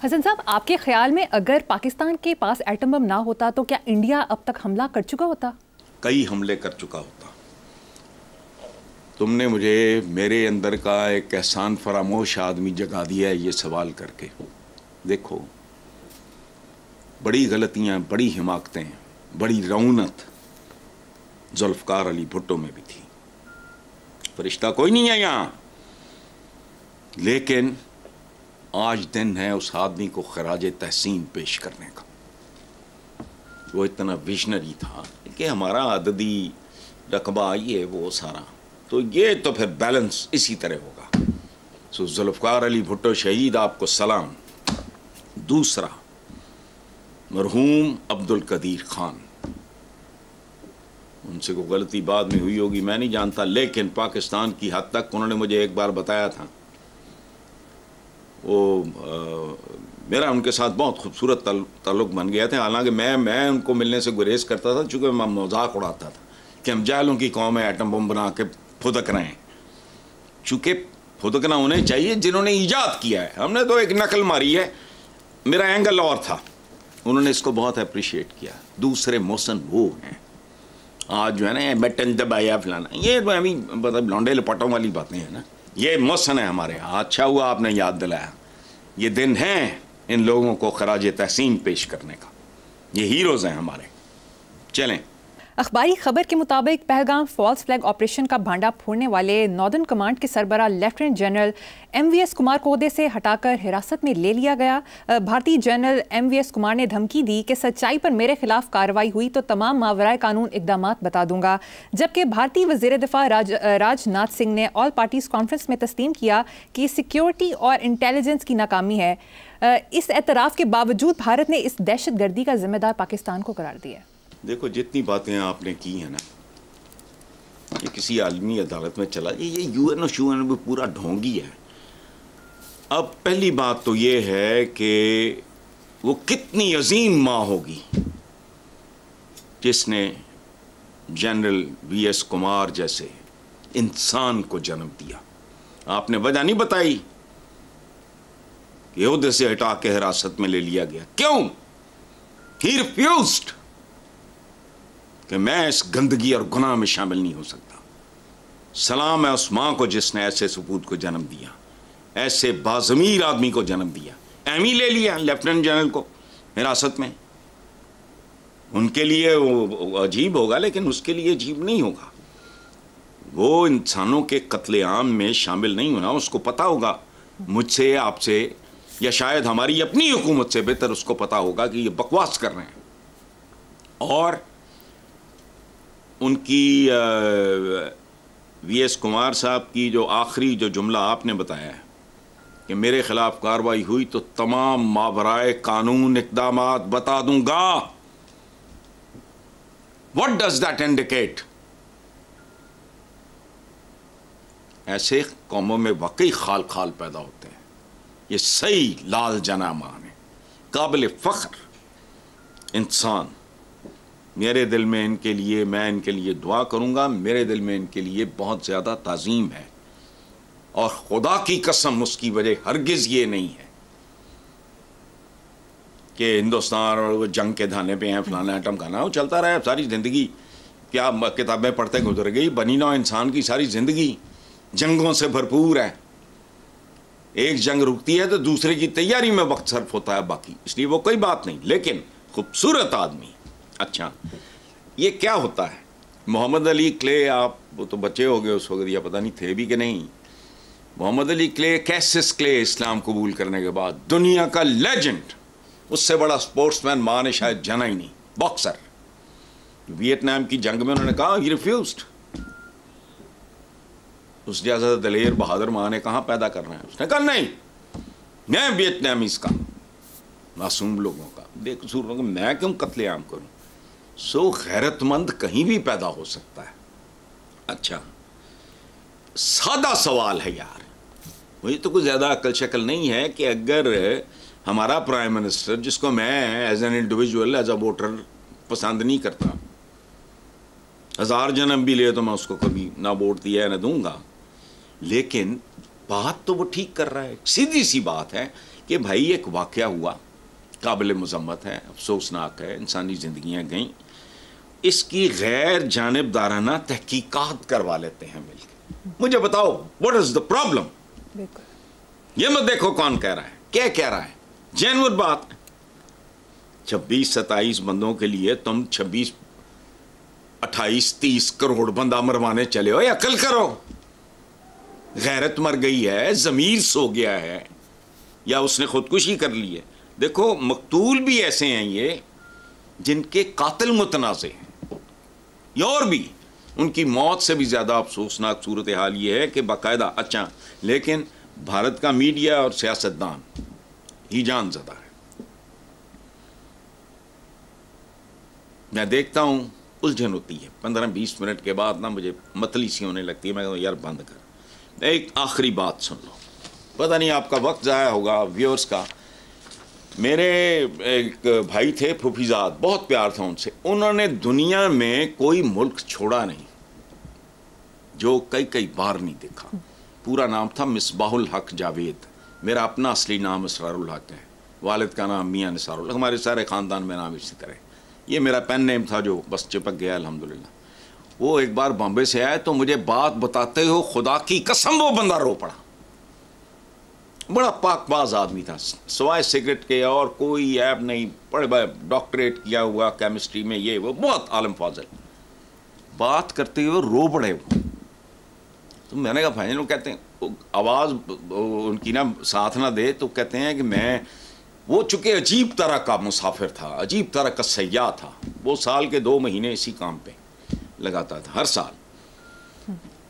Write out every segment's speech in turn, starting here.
हसन साहब, आपके ख्याल में अगर पाकिस्तान के पास एटम बम ना होता तो क्या इंडिया अब तक हमला कर चुका होता? कई हमले कर चुका होता। तुमने मुझे मेरे अंदर का एक एहसान फरामोश आदमी जगा दिया है ये सवाल करके। देखो, बड़ी गलतियां, बड़ी हिमाकतें, बड़ी रौनत जुल्फ़कार अली भुट्टो में भी थी। फरिश्ता कोई नहीं है यहाँ, लेकिन आज दिन है उस आदमी को खराज तहसीन पेश करने का। वो इतना विजनरी था कि हमारा अददी रकबा ये वो सारा, तो ये तो फिर बैलेंस इसी तरह होगा। सो जुल्फ़कार अली भुट्टो शहीद, आपको सलाम। दूसरा, मरहूम अब्दुल कदीर खान, उनसे कोई गलती बाद में हुई होगी मैं नहीं जानता, लेकिन पाकिस्तान की हद तक उन्होंने मुझे एक बार बताया था। वो मेरा उनके साथ बहुत खूबसूरत ताल्लुक़ बन गया था। हालांकि मैं उनको मिलने से गुरेज करता था, चूँकि मैं मजाक उड़ाता था कि हम जाहलों की कौम है, एटम बम बना के फुदक रहे हैं। चूँकि फुदकना उन्हें चाहिए जिन्होंने ईजाद किया है, हमने तो एक नकल मारी है। मेरा एंगल और था, उन्होंने इसको बहुत अप्रिशिएट किया। दूसरे मोहसन वो हैं, आज जो है ना बटन दबाया फलाना, ये अभी मतलब लौंडे लपटों वाली बातें हैं ना, ये मोहसन है हमारे यहाँ। अच्छा हुआ आपने याद दिलाया, ये दिन है इन लोगों को खराज तहसीन पेश करने का। ये हीरोज़ हैं हमारे। चलें। अखबारी खबर के मुताबिक पहलगाम फॉल्स फ्लैग ऑपरेशन का भांडा फोड़ने वाले नॉर्दर्न कमांड के सरबराह लेफ्टिनेंट जनरल MVS कुमार को ओहदे से हटाकर हिरासत में ले लिया गया। भारतीय जनरल MVS कुमार ने धमकी दी कि सच्चाई पर मेरे खिलाफ कार्रवाई हुई तो तमाम मावराए कानून इकदामात बता दूंगा। जबकि भारतीय वज़ीर दिफा राजनाथ सिंह ने ऑल पार्टीज कॉन्फ्रेंस में तस्लीम किया कि सिक्योरिटी और इंटेलिजेंस की नाकामी है। इस एतराफ़ के बावजूद भारत ने इस दहशत गर्दी का जिम्मेदार पाकिस्तान को करार दिया। देखो, जितनी बातें आपने की हैं ना, ये किसी आलमी अदालत में चला जाए, ये UN और शूएन भी पूरा ढोंगी है। अब पहली बात तो ये है कि वो कितनी अजीम माँ होगी जिसने जनरल VS कुमार जैसे इंसान को जन्म दिया। आपने वजह नहीं बताई कि ओहदे से हटा के हिरासत में ले लिया गया। क्यों? ही रिफ्यूज्ड कि मैं इस गंदगी और गुनाह में शामिल नहीं हो सकता। सलाम है उस माँ को जिसने ऐसे सपूत को जन्म दिया, ऐसे बाज़मीर आदमी को जन्म दिया। एमी ले लिया लेफ्टिनेंट जनरल को हिरासत में। उनके लिए वो अजीब होगा, लेकिन उसके लिए अजीब नहीं होगा। वो इंसानों के कत्लेआम में शामिल नहीं होना उसको पता होगा। मुझसे, आपसे, या शायद हमारी अपनी हुकूमत से बेहतर उसको पता होगा कि ये बकवास कर रहे हैं। और उनकी VS कुमार साहब की जो आखिरी जो जुमला आपने बताया है कि मेरे खिलाफ कार्रवाई हुई तो तमाम मावराए कानून इक़दामात बता दूंगा, व्हाट डज दैट इंडिकेट? ऐसे कौमों में वाकई खाल खाल पैदा होते हैं। ये सही लाल जनामान है, काबिल फ़ख्र इंसान। मेरे दिल में इनके लिए, मैं इनके लिए दुआ करूंगा। मेरे दिल में इनके लिए बहुत ज़्यादा ताज़ीम है, और खुदा की कसम उसकी वजह हरगिज़ ये नहीं है कि हिंदुस्तान और वो जंग के धाने पे हैं, फलाना एटम खाना, वो चलता रहा सारी ज़िंदगी। क्या किताबें पढ़ते गुजर गई? बनी ना इंसान की सारी ज़िंदगी जंगों से भरपूर है। एक जंग रुकती है तो दूसरे की तैयारी में वक्त सर्फ होता है बाकी, इसलिए वो कोई बात नहीं। लेकिन खूबसूरत आदमी। अच्छा, ये क्या होता है? मोहम्मद अली क्ले, आप वो तो बच्चे हो गए उस वक्त, या पता नहीं थे भी कि नहीं। Muhammad Ali Clay, Cassius Clay, इस्लाम कबूल करने के बाद दुनिया का लेजेंड, उससे बड़ा स्पोर्ट्समैन माँ ने शायद जाना ही नहीं। बॉक्सर, वियतनाम की जंग में उन्होंने कहा ही रिफ्यूज्ड। उस जैसा दलेर बहादुर माँ ने कहाँ पैदा करना है, उसने कहा नहीं, मैं वियतनामीज का, मासूम लोगों का, बेकसूर लोगों का मैं क्यों कत्लेआम करूं? सो गैरतमंद कहीं भी पैदा हो सकता है। अच्छा, सादा सवाल है यार, मुझे तो कुछ ज़्यादा अकल शक्ल नहीं है कि अगर हमारा प्राइम मिनिस्टर, जिसको मैं as an individual, as a voter पसंद नहीं करता, 1000 जन्म भी ले तो मैं उसको कभी ना वोट दिया है ना दूंगा, लेकिन बात तो वो ठीक कर रहा है। सीधी सी बात है कि भाई एक वाक़या हुआ, काबिल मज़म्मत है, अफसोसनाक है, इंसानी ज़िंदगियाँ गईं, इसकी गैर जानिबदाराना तहकीकात करवा लेते हैं मिलकर। मुझे बताओ व्हाट इज़ द प्रॉब्लम? ये मत देखो कौन कह रहा है, क्या कह रहा है, जेन्युइन बात। 26-27 बंदों के लिए तुम 26, 28, 30 करोड़ बंदा मरवाने चले हो, या अकल करो। गैरत मर गई है, ज़मीर सो गया है, या उसने खुदकुशी कर ली है। देखो मकतूल भी ऐसे हैं ये जिनके कातिल मुतनाज़े हैं, या और भी उनकी मौत से भी ज़्यादा अफसोसनाक सूरत हाल ये है कि बाकायदा, अच्छा लेकिन भारत का मीडिया और सियासतदान ही जान ज़दा है। मैं देखता हूँ उलझन होती है, 15-20 मिनट के बाद ना मुझे मतली सी होने लगती है। मैं कहता हूँ यार बंद कर। एक आखिरी बात सुन लो, पता नहीं आपका वक्त ज़ाया होगा व्यूअर्स का। मेरे एक भाई थे फूफीजाद, बहुत प्यार था उनसे। उन्होंने दुनिया में कोई मुल्क छोड़ा नहीं जो कई बार नहीं देखा। पूरा नाम था मिसबाहुल हक जावेद। मेरा अपना असली नाम इसरारुल हक है, वालिद का नाम मियाँ निसारुल हक, हमारे सारे ख़ानदान में नाम इसी तरह। ये मेरा पेन नेम था जो बस चिपक गया अल्हम्दुलिल्लाह। वो एक बार बॉम्बे से आए तो मुझे बात बताते हो खुदा की कसम वो बंदा रो पड़ा। बड़ा पाकबाज आदमी था, सवाए सिगरेट के और कोई ऐप नहीं, बड़े बड़े डॉक्टरेट किया हुआ केमिस्ट्री में, ये वो, बहुत आलम फाजल। बात करते हुए रो पड़े वो। तो मैंने कहा भाई, लोग कहते हैं आवाज़ उनकी ना साथ ना दे, तो कहते हैं कि मैं, वो चूँकि अजीब तरह का मुसाफिर था, अजीब तरह का सयाह था। वो साल के 2 महीने इसी काम पे लगाता था हर साल।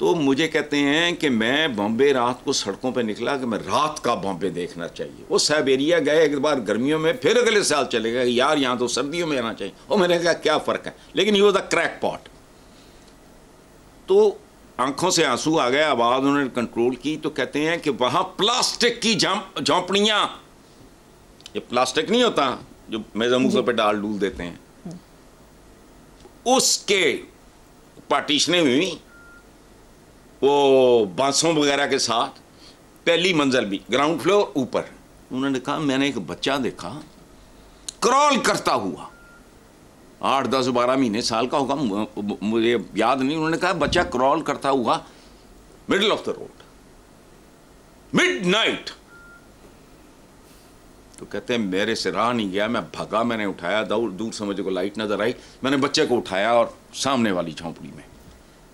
तो मुझे कहते हैं कि मैं बॉम्बे रात को सड़कों पे निकला कि मैं रात का बॉम्बे देखना चाहिए। वो साइबेरिया गए एक बार गर्मियों में, फिर अगले साल चले गए, यार यहाँ तो सर्दियों में आना चाहिए। और मैंने कहा क्या फ़र्क है, लेकिन he was the crack pot. तो आंखों से आंसू आ गए, आवाज़ उन्होंने कंट्रोल की। तो कहते हैं कि वहाँ प्लास्टिक की झोंपड़ियाँ, ये प्लास्टिक नहीं होता जो मेज़ों मुज़ों पे डाल डूल देते हैं, उसके पार्टीशनें हुई वो बांसों वगैरह के साथ, पहली मंजिल भी, ग्राउंड फ्लोर ऊपर। उन्होंने कहा मैंने एक बच्चा देखा क्रॉल करता हुआ, 8, 10, 12 महीने साल का होगा, मुझे याद नहीं। उन्होंने कहा बच्चा क्रॉल करता हुआ middle of the road, midnight. तो कहते हैं मेरे से रहा नहीं गया, मैं भगा, मैंने उठाया, दूर से मुझे को लाइट नजर आई, मैंने बच्चे को उठाया और सामने वाली झोंपड़ी में,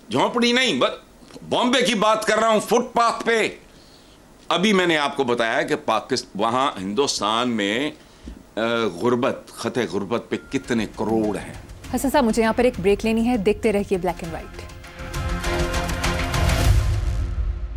झोंपड़ी नहीं बस बॉम्बे की बात कर रहा हूं, फुटपाथ पे। अभी मैंने आपको बताया कि पाकिस्तान, वहां हिंदुस्तान में गुर्बत, खते गुर्बत पे कितने करोड़ हैं। हसन साहब, मुझे यहाँ पर एक ब्रेक लेनी है, देखते रहिए ब्लैक एंड व्हाइट।